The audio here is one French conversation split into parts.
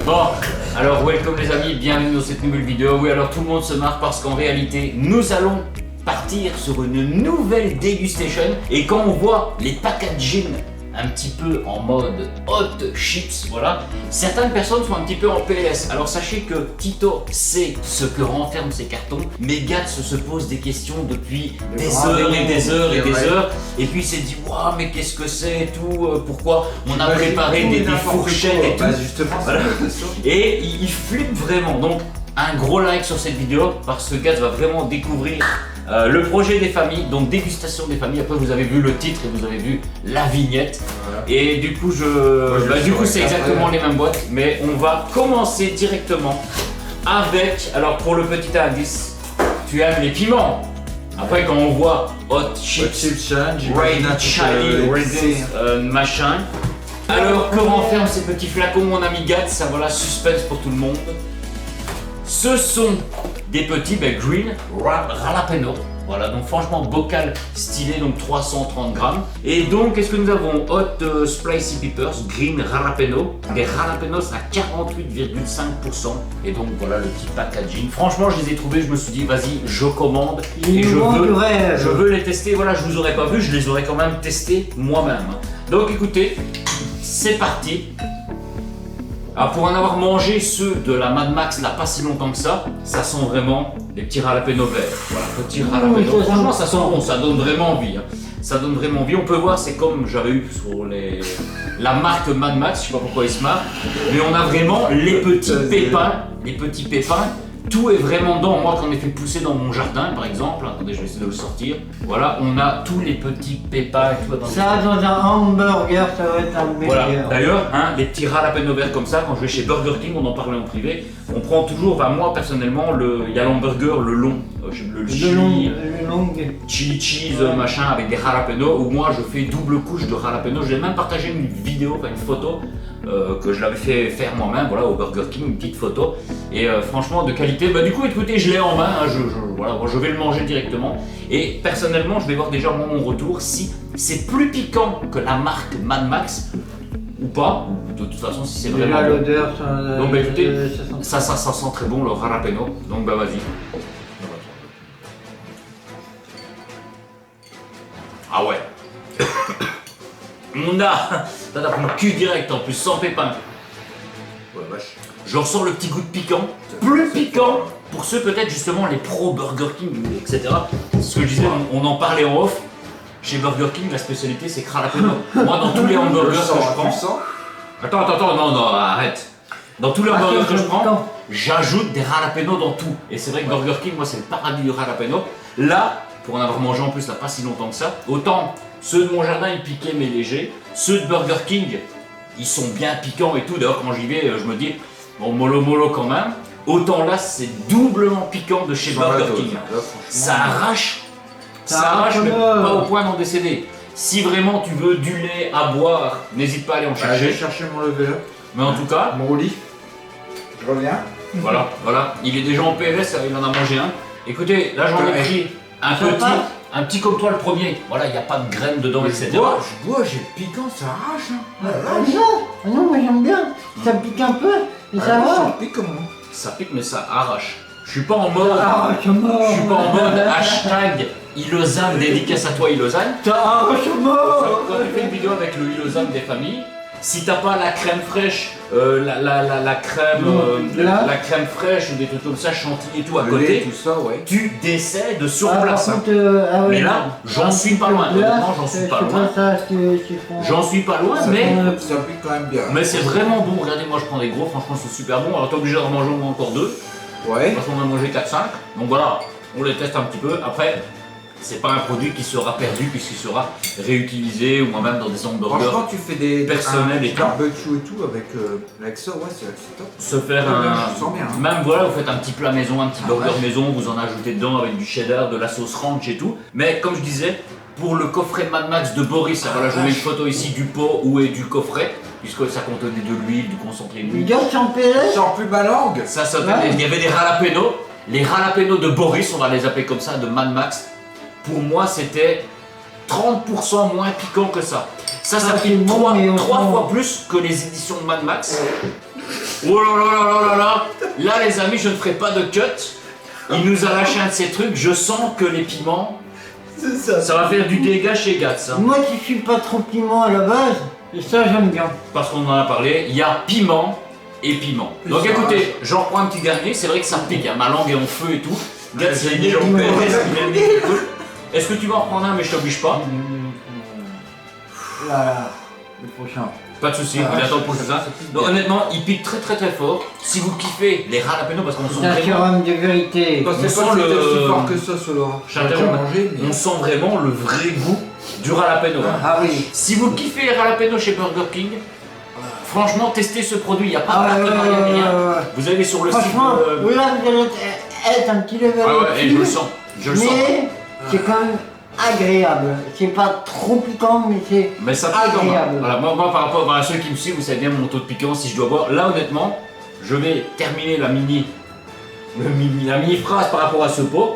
Bon, alors welcome les amis, bienvenue dans cette nouvelle vidéo. Oui, alors tout le monde se marre parce qu'en réalité, nous allons partir sur une nouvelle dégustation. Et quand on voit les packaging un petit peu en mode hot chips, voilà, certaines personnes sont un petit peu en PLS. Alors sachez que Tito sait ce que renferment ces cartons, mais Gats se pose des questions depuis des heures et des heures et des heures. Et puis il s'est dit, waouh, mais qu'est-ce que c'est et tout, pourquoi on a préparé des fourchettes et tout. Bah justement, voilà. Et il flippe vraiment. Donc un gros like sur cette vidéo parce que Gats va vraiment découvrir le projet des familles, donc dégustation des familles. Après vous avez vu le titre et vous avez vu la vignette. Voilà. Et du coup c'est exactement les mêmes boîtes, mais on va commencer directement avec, alors pour le petit indice, tu aimes les piments. Après quand on voit hot chips, red chili, machin. Alors que renferment ces petits flacons mon ami Gats, ça voilà, suspense pour tout le monde. Ce sont des petits green jalapeno. Voilà, donc franchement bocal stylé, donc 330 grammes. Et donc qu'est-ce que nous avons? Hot spicy peppers, green jalapeno. Des jalapenos à 48,5%. Et donc voilà le petit packaging. Franchement je les ai trouvés, je me suis dit vas-y je commande et je veux les tester. Voilà, je vous aurais pas vu, je les aurais quand même testés moi-même. Donc écoutez, c'est parti. Alors pour en avoir mangé ceux de la Mad Max là pas si longtemps que ça sent vraiment les petits jalapenos verts. Voilà, petits jalapenos. Franchement ça sent bon, ça donne vraiment envie. Hein. Ça donne vraiment envie. On peut voir, c'est comme j'avais eu sur la marque Mad Max, je sais pas pourquoi ils se marrent, mais on a vraiment les petits pépins. Tout est vraiment dedans. Moi, quand on est fait pousser dans mon jardin, par exemple, attendez, je vais essayer de le sortir. Voilà, on a tous les petits pépins et tout. Ça, dans un hamburger, ça va être un meilleur. Voilà, d'ailleurs, hein, les petits jalapenos verts comme ça, quand je vais chez Burger King, on en parlait en privé, on prend toujours, enfin moi personnellement, il y a l'hamburger, le long, le chili cheese, machin, avec des jalapenos, où moi je fais double couche de jalapenos. J'ai même partagé une vidéo, enfin une photo, que je l'avais fait faire moi-même, voilà, au Burger King, une petite photo. Et franchement, de qualité. Bah, du coup, écoutez, je l'ai en main, hein, voilà, je vais le manger directement. Et personnellement, je vais voir déjà mon retour si c'est plus piquant que la marque Mad Max ou pas. De toute façon, si c'est vraiment. L'odeur, donc, bah, écoutez, ça sent très bon le jalapeno. Donc, bah, vas-y. Ah ouais. On a. T'as pris le cul direct en plus, sans pépins. Ouais, vache. Je ressens le petit goût de piquant, plus piquant pour ceux peut-être justement les pro Burger King, etc. C'est ce que je disais, on en parlait en off. Chez Burger King, la spécialité c'est jalapeno. Moi, dans tous les hamburgers que je prends. Attends, non, arrête. Dans tous les hamburgers que je prends, j'ajoute des jalapenos dans tout. Et c'est vrai que Burger King, moi, c'est le paradis du jalapeno. Là, pour en avoir mangé en plus, là, pas si longtemps que ça, autant ceux de mon jardin ils piquaient mais légers, ceux de Burger King ils sont bien piquants et tout. D'ailleurs, quand j'y vais, je me dis, bon, mollo quand même. Autant là, c'est doublement piquant de chez Burger King. Là, ça arrache, mais pas au point d'en décéder. Si vraiment tu veux du lait à boire, n'hésite pas à aller en chercher. Je vais chercher mon lever. Mais en tout cas, mon lit. Je reviens. Voilà, il est déjà en PLS, il en a mangé un. Écoutez, là j'en ai pris un petit comme toi le premier. Voilà, il n'y a pas de graines dedans, etc. Je bois, j'ai le piquant, ça arrache. Hein. Non, moi j'aime bien. Ça pique un peu, mais ça va. Ça pique comment? Ça pique, mais ça arrache. Je suis pas en mode. Hashtag Ilozane, dédicace à toi Ilozane. Ça arrache mort. Quand tu fais une vidéo avec le Ilozane des familles, si t'as pas la crème fraîche, la crème fraîche ou des trucs comme ça, chantilly et tout à côté, tout ça, ouais. tu décèdes sur place. Mais là, j'en suis pas loin. J'en suis pas loin, mais ça pique quand même bien. Mais c'est vraiment bon. Regardez, moi je prends des gros, franchement c'est super bon. Alors t'es obligé d'en manger encore deux. Ouais. Parce qu'on a mangé 4-5. Donc voilà, on les teste un petit peu. Après, c'est pas un produit qui sera perdu puisqu'il sera réutilisé ou même dans des hamburgers. Franchement, tu fais des personnels et tout. Barbecue et tout avec ça, ouais, c'est top. Se faire je sens bien, hein. Même voilà, vous faites un petit plat maison, un petit burger maison, vous en ajoutez dedans avec du cheddar, de la sauce ranch et tout. Mais comme je disais, pour le coffret Mad Max de Boris, voilà, je mets une photo ici du pot où est du coffret, puisque ça contenait de l'huile, du concentré d'huile. Je sens plus ma langue. Il y avait des jalapenos. Les jalapenos de Boris, on va les appeler comme ça, de Mad Max. Pour moi, c'était 30% moins piquant que ça. Ça Ah, pique c'est bon, trois mais on- fois plus que les éditions de Mad Max. Oh là là là là là là. Là les amis, je ne ferai pas de cut. Il nous a lâché un de ces trucs, je sens que les piments, ça va faire du dégât chez Gatz. Hein. Moi qui suis pas trop piment à la base, et ça j'aime bien. Parce qu'on en a parlé, il y a piment et piment. Donc ça écoutez, j'en reprends un petit dernier, c'est vrai que ça pique, hein. Ma langue est en feu et tout. Gatz, j'ai il mis est en il paix. a le nez qui coule. Est-ce que tu vas en prendre un, mais je t'oblige pas? Voilà, le prochain. Pas de soucis, il attend pour le ça. Donc honnêtement, il pique très très très fort. Si vous kiffez les jalapenos, parce qu'on sent C'est un vraiment, sérum de vérité. Je pensais On pas sent que c'était le- aussi fort que ça, Solo. Je t'interromps. mangé, mais... on sent vraiment le vrai goût du jalapeno. Hein. Ah oui. Si vous kiffez les jalapenos chez Burger King, franchement, testez ce produit. Il n'y a pas de Ah ouais, partenariat, ouais, rien. ouais, ouais. Vous allez sur le site. Franchement, là vous allez être un petit level Ouais, ouais, et je le au-dessus, sens. Je le sens. mais c'est quand même agréable. C'est pas trop piquant, mais c'est Mais ça pique quand même. agréable. Voilà, moi par rapport à ceux qui me suivent, vous savez bien mon taux de piquant si je dois boire. Là honnêtement, je vais terminer la mini phrase par rapport à ce pot.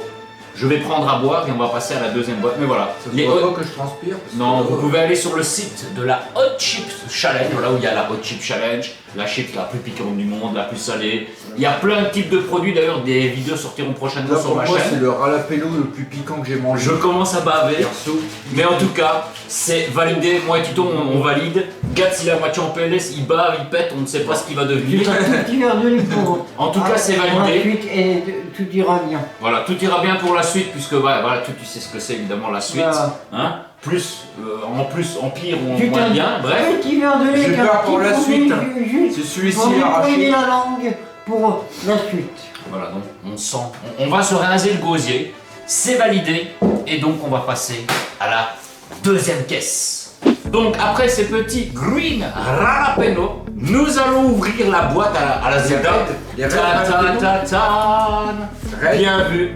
Je vais prendre à boire et on va passer à la deuxième boîte. Mais voilà. Ça se Les voit hot- pas que je transpire parce Non, que- vous pouvez aller sur le site de la Hot Chips Challenge, voilà où il y a la Hot Chip Challenge, la chips la plus piquante du monde, la plus salée. Il y a plein de types de produits, d'ailleurs des vidéos sortiront prochainement Là, sur pour ma moi, c'est chaîne. le jalapeno le plus piquant que j'ai mangé. Je commence à baver. Perso. Mais en tout cas, c'est validé, moi et Tito on valide. Gatz il est à moitié en PLS, il bave, il pète, on ne sait pas ce qu'il va devenir. Juste un tout petit verre de lait pour. En tout cas, c'est pour validé. la suite et tout ira bien. Voilà, tout ira bien pour la suite, puisque voilà, tu sais ce que c'est évidemment la suite. Voilà. Hein plus, en pire ou en Juste moins un bien, bref. petit verre de lait. J'ai avec un peur pour petit la produit suite. Juste C'est celui-ci pour nettoyer arraché. la langue pour la suite. Voilà, donc on sent, on va se rincer le gosier, c'est validé, et donc on va passer à la deuxième caisse. Donc après ces petits green jalapeno, nous allons ouvrir la boîte à la Zelda. Les red Ta ta jalapeno. ta ta. Red. Bien vu,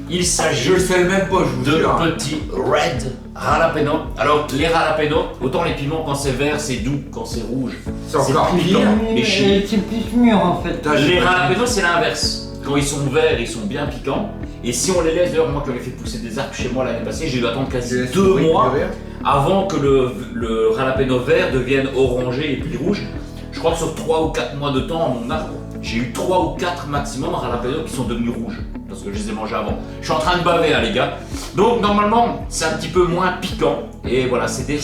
il Je s'agit le sais même pas, je vous de jure. petits red jalapeno. Alors les jalapeno, autant les piments quand c'est vert c'est doux, quand c'est rouge C'est encore piquant. pire. Les chilis. C'est plus mûr en fait. Putain, Les jalapenos c'est l'inverse. Quand ils sont verts, ils sont bien piquants. Et si on les laisse, d'ailleurs moi qui avais fait pousser des arbres chez moi l'année passée, j'ai dû attendre quasi 2 mois avant que le jalapeno vert devienne orangé et puis rouge. Je crois que sur 3 ou 4 mois de temps à mon arbre, j'ai eu 3 ou 4 maximum jalapenos qui sont devenus rouges. Parce que je les ai mangés avant. Je suis en train de baver hein, les gars. Donc normalement c'est un petit peu moins piquant. Et voilà, c'est des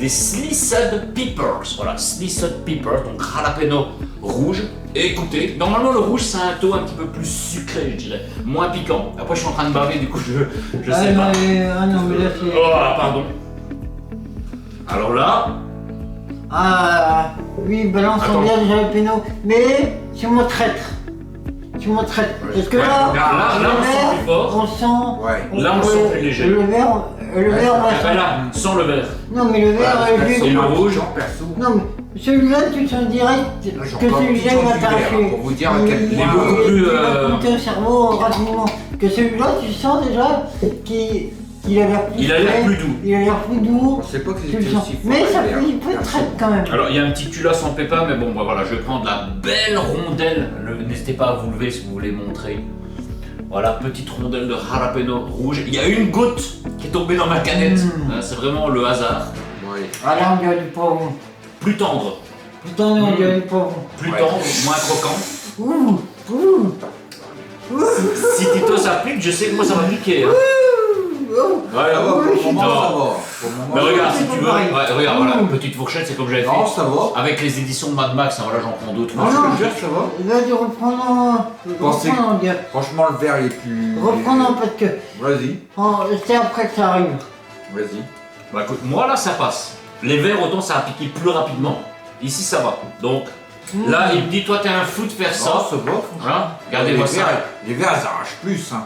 sliced peppers. Voilà, sliced peppers, donc jalapeno rouge. Et écoutez, normalement le rouge c'est un taux un petit peu plus sucré je dirais. Moins piquant. Après je suis en train de baver du coup je sais pas. Ah non, mais là c'est. Oh pardon. Alors là, Ah oui, balance Attends. bien le jalapeno. Mais c'est mon traître. C'est mon traître. Parce que Ouais, là, là, le on sent verre, plus fort. on sent. Ouais. Là, on sent plus léger. Le verre, Ouais, on ah, va là, sans le vert. Non, mais le verre, Et le rouge. Perso. Non, mais celui-là, tu sens direct J'en que parle celui-là, tout il va du verre, t'arracher. pour vous dire à quel Il point- va beaucoup plus, monter au cerveau rapidement. Que celui-là, tu sens déjà qu'il a l'air plus Il a l'air frais, plus doux. Il a l'air plus doux. Je sais pas que Tu le c'était sens. aussi fort. Mais ça le verre, il peut être perso. traître quand même. Alors il y a un petit culasse en pépin, mais bon bah, voilà, je vais prendre la belle rondelle. N'hésitez pas à vous lever si vous voulez montrer. Voilà, petite rondelle de jalapeno rouge. Il y a une goutte qui est tombée dans ma canette. Hein, c'est vraiment le hasard. Ouais. Ah là, on dirait du poivron. Plus tendre, Putain, on dirait du poivron. plus Ouais. tendre, moins croquant. Ouh, ouh, Si Tito s'applique, je sais que moi ça va piquer. Hein. ouh. Ouais, Ça va, pour le moment, non. ça va. Pour le moment, Mais ça regarde, va. si tu veux, pareil. ouais, regarde, voilà, une petite fourchette, c'est comme j'avais Non, fait. ça va. Avec les éditions de Mad Max, hein, voilà, j'en prends deux, trois. Non, Non. je te jure, ça va. Vas-y, reprends-en. Pensez- Reprends-en, gars. Franchement, le verre, il est plus... Reprends-en parce que Vas-y, c'est après que ça arrive. vas-y. Bah écoute, moi là ça passe. Les verres autant ça a piqué plus rapidement. Ici ça va. Donc là il me dit toi t'es un fou de faire Non, ça. ça va, franchement. Voilà, regardez-moi Les ça. verres, les verres, ils arrachent plus, hein.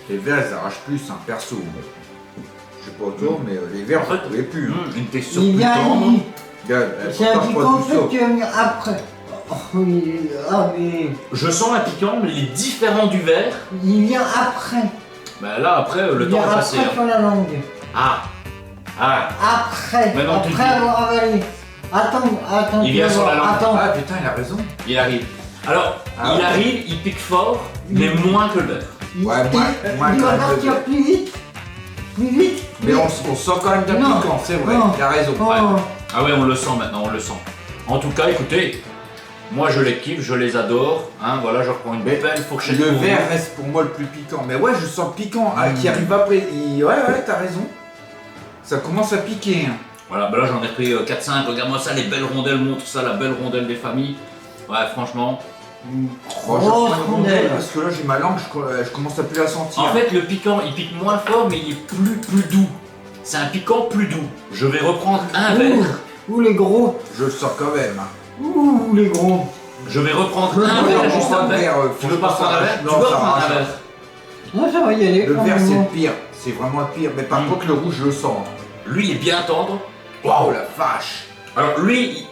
Les verres, ils arrachent plus, hein, perso. Bon. Je sais pas autour, mais les verres, En fait, je pouvais plus. Hein. Une texture Il plus vient, tendre. Regarde, c'est un pourtant, je piquant crois en tout ça. fait que après. Oh, oui, ah mais Je sens un piquant mais il est différent du verre. il vient après. Bah là après le Il temps vient est après passé. Hein. sur la langue. Ah. Ah. Après. Maintenant, tu Après dis. avoir avalé. Attends. Il tu vient vas sur voir. la langue. Attends. Ah putain, il a raison. Il arrive. Alors Ah, il ouais. arrive, il pique fort, mais moins que le verre. Il, Ouais, il- moi, il va quand même, partir plus vite. Plus vite. Mais on sent quand même d'un Non. piquant, c'est vrai, Non. il a raison. Oh. Ouais. Ah ouais, on le sent maintenant, on le sent. En tout cas, écoutez, moi je les kiffe, je les adore. Hein, voilà, je reprends une Mais belle fourchette. Le pour vous. vert reste pour moi le plus piquant. Mais ouais, je sens piquant qui arrive après. Ouais, t'as raison. Ça commence à piquer. Hein. Voilà, bah là j'en ai pris 4-5. Regarde-moi ça, les belles rondelles, montre ça, la belle rondelle des familles. Ouais, franchement. Oh, je Oh, prends une rondelle. rondelle parce que là j'ai ma langue, je commence à plus la sentir. En fait, le piquant, il pique moins fort, mais il est plus doux. C'est un piquant plus doux. Je vais reprendre un verre. Ouh, les gros. Je le sens quand même. Hein. Ouh, les gros. Je vais reprendre Je un veux verre pas juste prendre un après. verre, Tu veux pas franchement, prendre un ça verre? arrache. Tu Non, veux ça prendre un arrache. verre? Non, ça va y aller. Le quand vert même. c'est le pire. C'est vraiment le pire. Mais par contre le rouge je le sens. Lui, il est bien tendre. Waouh la vache. Alors lui,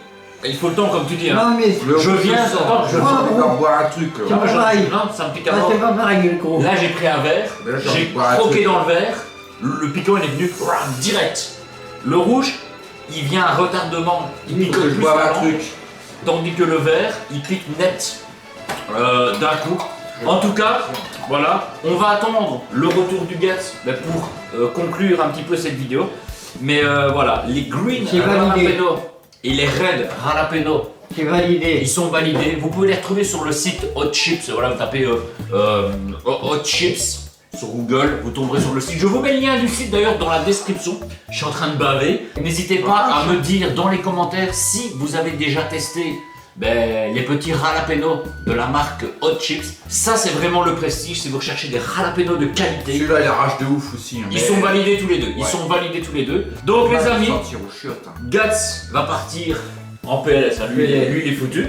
il faut le temps comme tu dis. Hein. Non, mais Le Je rouge, viens, le sens. attends, Je je- sens qu'il va boire un truc. C'est Là, pas je- pareil. Non, ça me pique à ah, mort. c'est pas pareil, le gros. Là, j'ai pris un verre, Mais là, j'ai envie j'ai de boire un croqué truc. dans le verre, le piquant il est venu direct. Le rouge, il vient à retardement, il pique que je plus bois la un langue, truc. tandis que le vert, il pique net d'un coup. En tout cas, voilà, on va attendre le retour du Guts pour conclure un petit peu cette vidéo. Mais voilà, les green C'est validé. jalapeno et les red jalapeno, C'est validé. ils sont validés. Vous pouvez les retrouver sur le site Hot Chips. Voilà, vous tapez Hot Chips sur Google, vous tomberez sur le site. Je vous mets le lien du site d'ailleurs dans la description. Je suis en train de baver. N'hésitez pas à me dire dans les commentaires si vous avez déjà testé les petits jalapenos de la marque Hot Chips. Ça, c'est vraiment le prestige si vous recherchez des jalapenos de qualité. Celui-là il arrache de ouf aussi. Hein. Ils sont validés tous les deux. Ils Ouais. sont validés tous les deux. Donc, les amis, Sentir au chiottes, hein. Guts va partir en PLS. Hein. Lui, PLS. lui, il est foutu.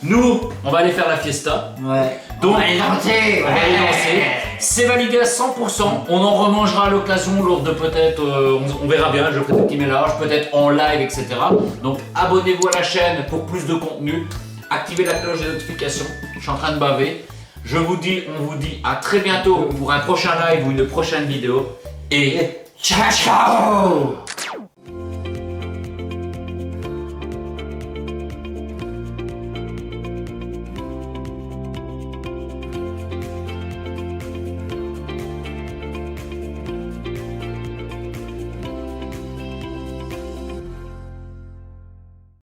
Nous, on va aller faire la fiesta. Ouais. Donc, on va y lancer. on va y lancer. C'est validé à 100%. On en remangera à l'occasion lors de peut-être, on verra bien, je ferai des petits mélanges, peut-être en live, etc. Donc abonnez-vous à la chaîne pour plus de contenu. Activez la cloche des notifications. Je suis en train de baver. On vous dit à très bientôt pour un prochain live ou une prochaine vidéo. Et ciao ciao!